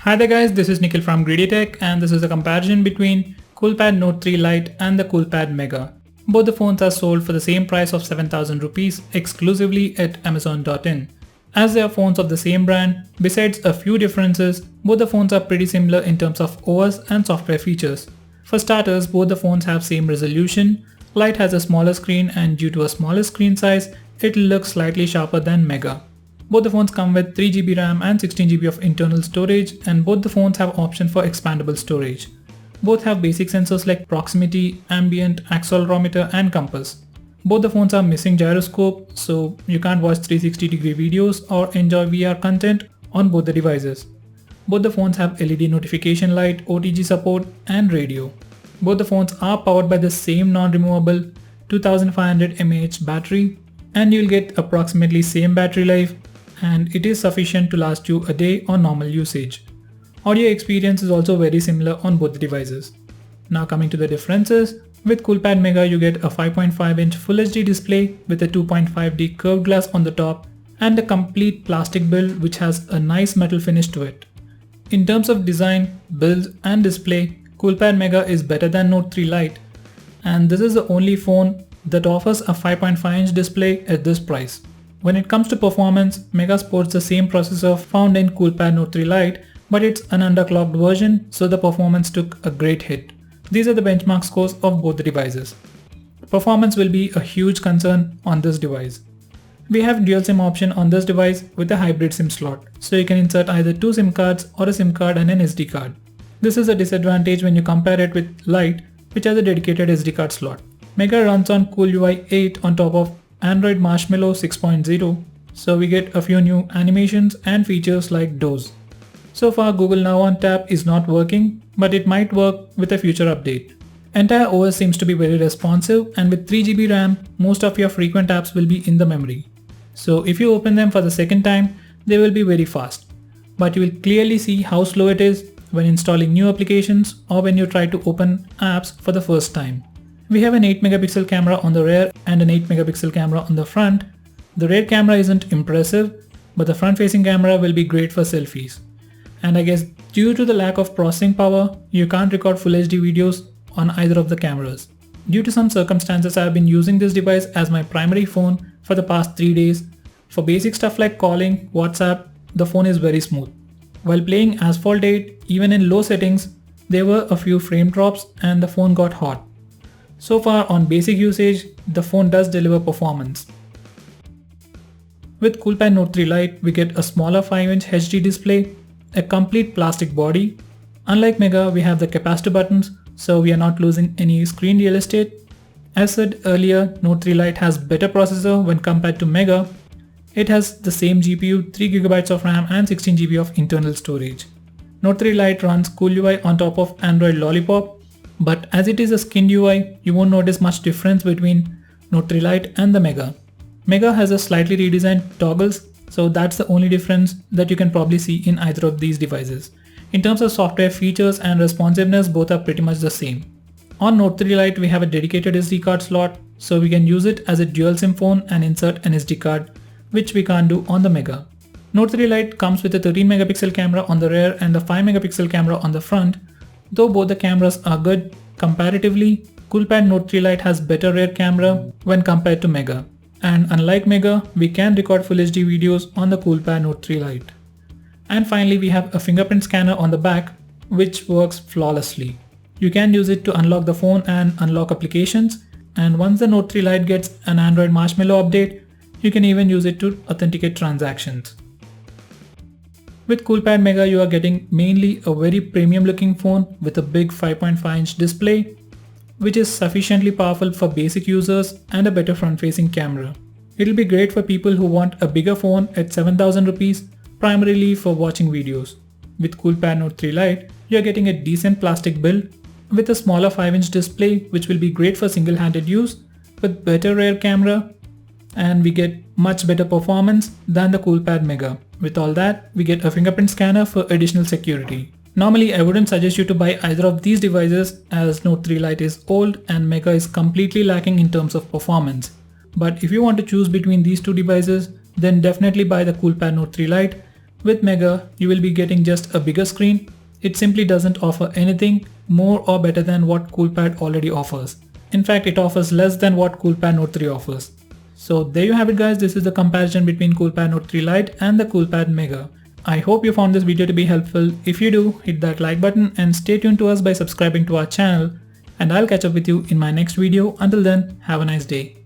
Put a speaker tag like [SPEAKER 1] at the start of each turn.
[SPEAKER 1] Hi there guys, this is Nikhil from GreedyTech and this is a comparison between Coolpad Note 3 Lite and the Coolpad Mega. Both the phones are sold for the same price of 7,000 rupees exclusively at Amazon.in. As they are phones of the same brand, besides a few differences, both the phones are pretty similar in terms of OS and software features. For starters, both the phones have same resolution. Lite has a smaller screen and due to a smaller screen size, it looks slightly sharper than Mega. Both the phones come with 3GB RAM and 16GB of internal storage, and both the phones have option for expandable storage. Both have basic sensors like proximity, ambient, accelerometer and compass. Both the phones are missing gyroscope, so you can't watch 360-degree videos or enjoy VR content on both the devices. Both the phones have LED notification light, OTG support and radio. Both the phones are powered by the same non-removable 2500 mAh battery, and you'll get approximately same battery life, and it is sufficient to last you a day on normal usage. Audio experience is also very similar on both the devices. Now coming to the differences, with Coolpad Mega you get a 5.5-inch Full HD display with a 2.5D curved glass on the top and a complete plastic build which has a nice metal finish to it. In terms of design, build and display, Coolpad Mega is better than Note 3 Lite, and this is the only phone that offers a 5.5-inch display at this price. When it comes to performance, Mega sports the same processor found in Coolpad Note 3 Lite, but it's an underclocked version, so the performance took a great hit. These are the benchmark scores of both the devices. Performance will be a huge concern on this device. We have dual SIM option on this device with a hybrid SIM slot, so you can insert either two SIM cards or a SIM card and an SD card. This is a disadvantage when you compare it with Lite, which has a dedicated SD card slot. Mega runs on CoolUI 8 on top of Android Marshmallow 6.0, so we get a few new animations and features like Doze. So far Google Now on tap is not working, but it might work with a future update. Entire OS seems to be very responsive, and with 3GB RAM, most of your frequent apps will be in the memory. So if you open them for the second time, they will be very fast. But you will clearly see how slow it is when installing new applications or when you try to open apps for the first time. We have an 8-megapixel camera on the rear and an 8-megapixel camera on the front. The rear camera isn't impressive, but the front-facing camera will be great for selfies. And I guess due to the lack of processing power, you can't record Full HD videos on either of the cameras. Due to some circumstances, I have been using this device as my primary phone for the past 3 days. For basic stuff like calling, WhatsApp, the phone is very smooth. While playing Asphalt 8, even in low settings, there were a few frame drops and the phone got hot. So far on basic usage, the phone does deliver performance. With Coolpad Note 3 Lite, we get a smaller 5-inch HD display, a complete plastic body. Unlike Mega, we have the capacitor buttons, so we are not losing any screen real estate. As said earlier, Note 3 Lite has better processor when compared to Mega. It has the same GPU, 3GB of RAM and 16GB of internal storage. Note 3 Lite runs CoolUI on top of Android Lollipop, but as it is a skinned UI, you won't notice much difference between Note 3 Lite and the Mega. Mega has a slightly redesigned toggles, so that's the only difference that you can probably see in either of these devices. In terms of software features and responsiveness, both are pretty much the same. On Note 3 Lite, we have a dedicated SD card slot, so we can use it as a dual SIM phone and insert an SD card, which we can't do on the Mega. Note 3 Lite comes with a 13-megapixel camera on the rear and a 5-megapixel camera on the front. Though both the cameras are good, comparatively, Coolpad Note 3 Lite has better rear camera when compared to Mega. And unlike Mega, we can record Full HD videos on the Coolpad Note 3 Lite. And finally, we have a fingerprint scanner on the back, which works flawlessly. You can use it to unlock the phone and unlock applications, and once the Note 3 Lite gets an Android Marshmallow update, you can even use it to authenticate transactions. With Coolpad Mega, you are getting mainly a very premium looking phone with a big 5.5-inch display, which is sufficiently powerful for basic users and a better front-facing camera. It'll be great for people who want a bigger phone at 7,000 rupees, primarily for watching videos. With Coolpad Note 3 Lite, you're getting a decent plastic build with a smaller 5-inch display, which will be great for single-handed use, with better rear camera, and we get much better performance than the Coolpad Mega. With all that, we get a fingerprint scanner for additional security. Normally, I wouldn't suggest you to buy either of these devices as Note 3 Lite is old and Mega is completely lacking in terms of performance. But if you want to choose between these two devices, then definitely buy the Coolpad Note 3 Lite With Mega, you will be getting just a bigger screen. It simply doesn't offer anything more or better than what Coolpad already offers. In fact, it offers less than what Coolpad Note 3 offers. So there you have it guys, this is the comparison between Coolpad Note 3 Lite and the Coolpad Mega. I hope you found this video to be helpful. If you do, hit that like button and stay tuned to us by subscribing to our channel. And I'll catch up with you in my next video. Until then, have a nice day.